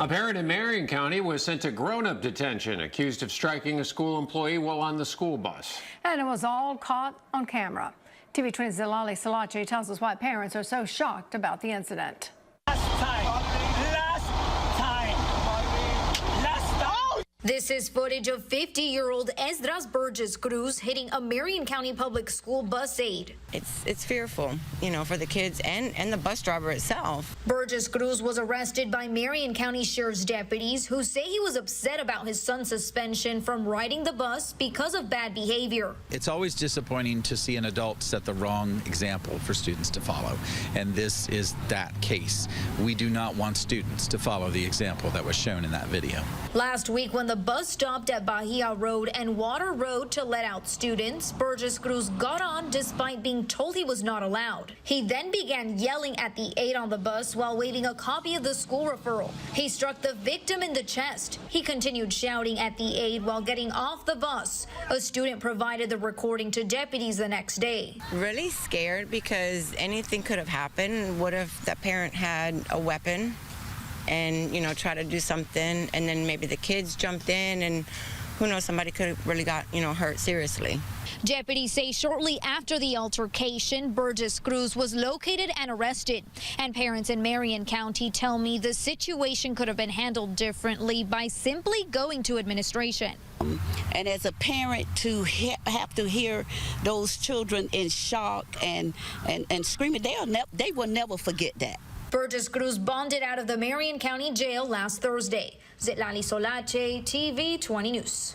A parent in Marion County was sent to grown-up detention, accused of striking a school employee while on the school bus. And it was all caught on camera. TV 20's Zilali Salache tells us why parents are so shocked about the incident. This is footage of 50-year-old Esdras Burgess Cruz hitting a Marion County public school bus aide. It's fearful, you know, for the kids and the bus driver itself. Burgess Cruz was arrested by Marion County Sheriff's deputies who say he was upset about his son's suspension from riding the bus because of bad behavior. It's always disappointing to see an adult set the wrong example for students to follow, and this is that case. We do not want students to follow the example that was shown in that video. Last week, when the bus stopped at Bahia Road and Water Road to let out students, Burgess Cruz got on despite being told he was not allowed. He then began yelling at the aide on the bus while waving a copy of the school referral. He struck the victim in the chest. He continued shouting at the aide while getting off the bus. A student provided the recording to deputies the next day. Really scared because anything could have happened. What if the parent had a weapon and, you know, try to do something, and then maybe the kids jumped in, and who knows, somebody could have really got, you know, hurt seriously. Deputies say shortly after the altercation, Burgess Cruz was located and arrested. And parents in Marion County tell me the situation could have been handled differently by simply going to administration. And as a parent, to have to hear those children in shock and screaming, they will never forget that. Burgess Cruz bonded out of the Marion County Jail last Thursday. Zilali Salache, TV 20 News.